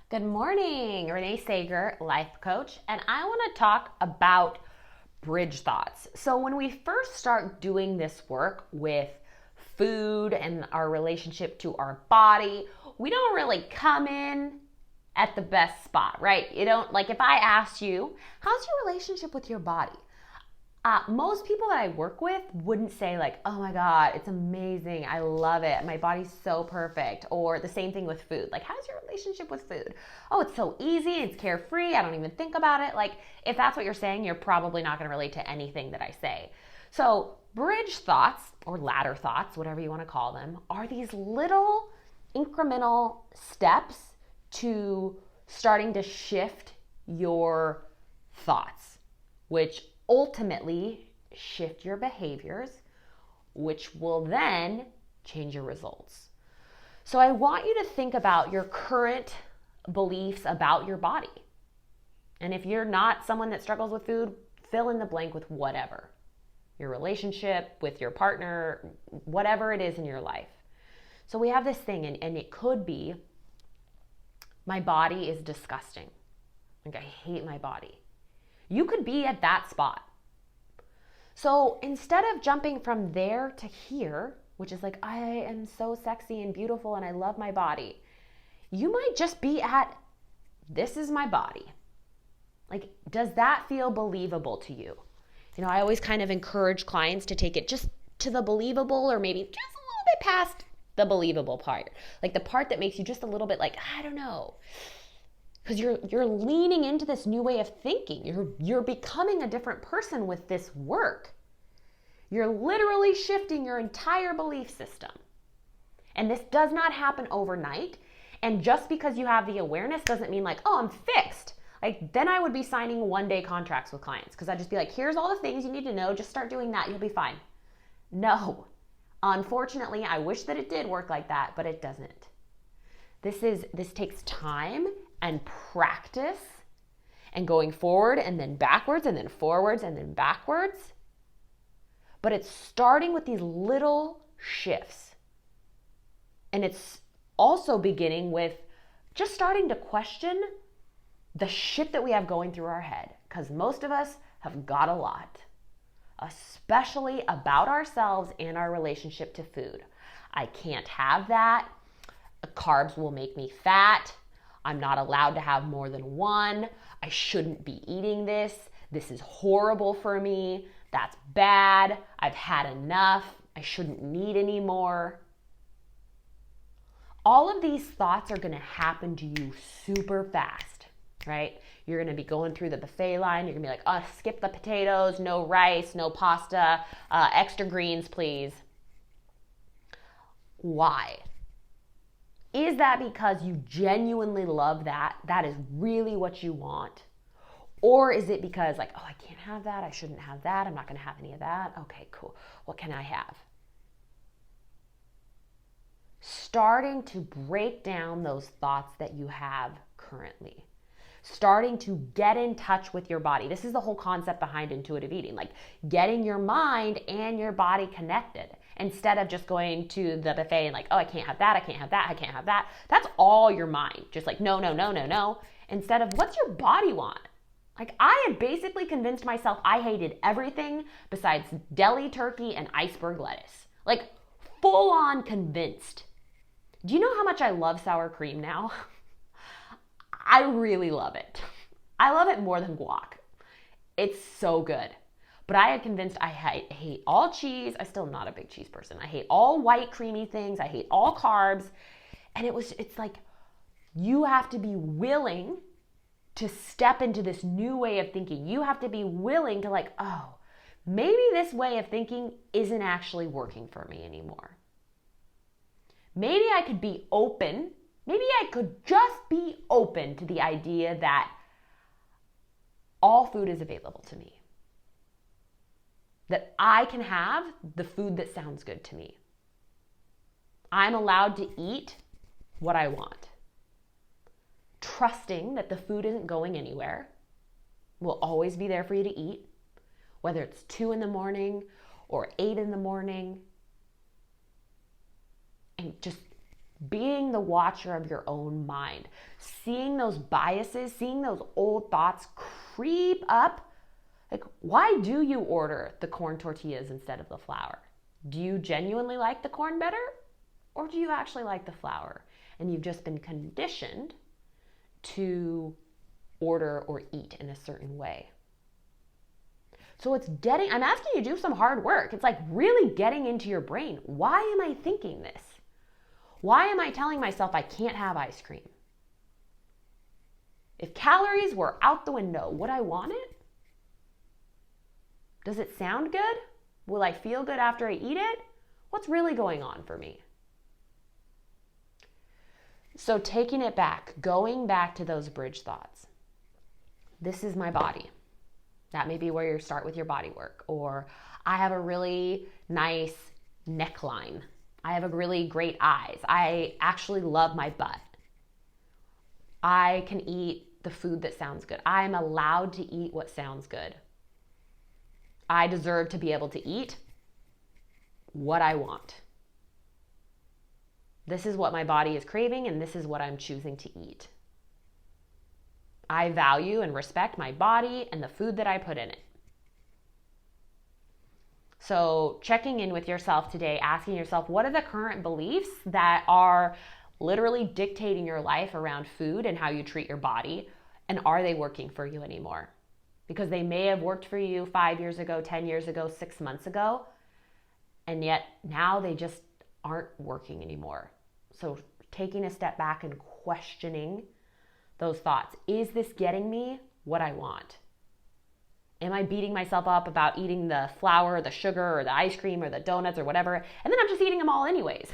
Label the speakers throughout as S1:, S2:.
S1: Good morning, Renee Sager, life coach, and I want to talk about bridge thoughts. So, when we first start doing this work with food and our relationship to our body, we don't really come in at the best spot, right? You don't, like, if I asked you, how's your relationship with your body? Most people that I work with wouldn't say like, oh my God, it's amazing. I love it. My body's so perfect. Or the same thing with food. Like, how's your relationship with food? Oh, it's so easy. It's carefree. I don't even think about it. Like, if that's what you're saying, you're probably not going to relate to anything that I say. So bridge thoughts or ladder thoughts, whatever you want to call them, are these little incremental steps to starting to shift your thoughts, which ultimately shift your behaviors, which will then change your results. So I want you to think about your current beliefs about your body. And if you're not someone that struggles with food, fill in the blank with whatever. Your relationship with your partner, whatever it is in your life. So we have this thing, and it could be, my body is disgusting. Like, I hate my body. You could be at that spot. So instead of jumping from there to here, which is like, I am so sexy and beautiful and I love my body, you might just be at, this is my body. Like, does that feel believable to you? You know, I always kind of encourage clients to take it just to the believable, or maybe just a little bit past the believable part. Like the part that makes you just a little bit like, I don't know. Because you're leaning into this new way of thinking. You're becoming a different person with this work. You're literally shifting your entire belief system. And this does not happen overnight. And just because you have the awareness doesn't mean like, oh, I'm fixed. Like, then I would be signing one-day contracts with clients, because I'd just be like, here's all the things you need to know. Just start doing that. You'll be fine. No. Unfortunately, I wish that it did work like that, but it doesn't. This takes time and practice and going forward and then backwards and then forwards and then backwards. But it's starting with these little shifts. And it's also beginning with just starting to question the shit that we have going through our head. Because most of us have got a lot, especially about ourselves and our relationship to food. I can't have that. Carbs will make me fat. I'm not allowed to have more than one. I shouldn't be eating this. This is horrible for me. That's bad. I've had enough. I shouldn't need any more. All of these thoughts are going to happen to you super fast, right? You're going to be going through the buffet line. You're going to be like, oh, skip the potatoes, no rice, no pasta, extra greens, please. Why? Is that because you genuinely love that? That is really what you want? Or is it because like, oh, I can't have that. I shouldn't have that. I'm not going to have any of that. Okay, cool. What can I have? Starting to break down those thoughts that you have currently. Starting to get in touch with your body. This is the whole concept behind intuitive eating, like getting your mind and your body connected instead of just going to the buffet and like, oh, I can't have that, I can't have that, I can't have that. That's all your mind. Just like, no, no, no, no, no. Instead of, what's your body want? Like, I had basically convinced myself I hated everything besides deli turkey and iceberg lettuce. Like, full on convinced. Do you know how much I love sour cream now? I really love it. I love it more than guac. It's so good. But I had convinced I hate all cheese. I'm still not a big cheese person. I hate all white creamy things. I hate all carbs. And it's like, you have to be willing to step into this new way of thinking. You have to be willing to like, oh, maybe this way of thinking isn't actually working for me anymore. Maybe I could be open. Maybe I could just be open to the idea that all food is available to me. That I can have the food that sounds good to me. I'm allowed to eat what I want. Trusting that the food isn't going anywhere, will always be there for you to eat, whether it's 2 a.m. or 8 a.m. And just being the watcher of your own mind, seeing those biases, seeing those old thoughts creep up. Like, why do you order the corn tortillas instead of the flour? Do you genuinely like the corn better? Or do you actually like the flour? And you've just been conditioned to order or eat in a certain way. So I'm asking you to do some hard work. It's like really getting into your brain. Why am I thinking this? Why am I telling myself I can't have ice cream? If calories were out the window, would I want it? Does it sound good? Will I feel good after I eat it? What's really going on for me? So taking it back, going back to those bridge thoughts. This is my body. That may be where you start with your body work. Or I have a really nice neckline. I have a really great eyes. I actually love my butt. I can eat the food that sounds good. I'm allowed to eat what sounds good. I deserve to be able to eat what I want. This is what my body is craving, and this is what I'm choosing to eat. I value and respect my body and the food that I put in it. So checking in with yourself today, asking yourself, what are the current beliefs that are literally dictating your life around food and how you treat your body? And are they working for you anymore? Because they may have worked for you 5 years ago, 10 years ago, 6 months ago, and yet now they just aren't working anymore. So taking a step back and questioning those thoughts. Is this getting me what I want? Am I beating myself up about eating the flour or the sugar or the ice cream or the donuts or whatever, and then I'm just eating them all anyways?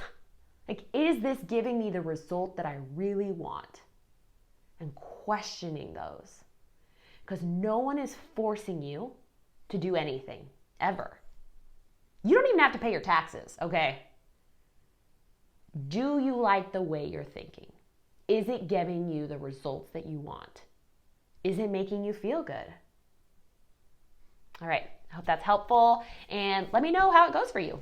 S1: Like, is this giving me the result that I really want? And questioning those. Because no one is forcing you to do anything, ever. You don't even have to pay your taxes, okay? Do you like the way you're thinking? Is it giving you the results that you want? Is it making you feel good? All right, I hope that's helpful, and let me know how it goes for you.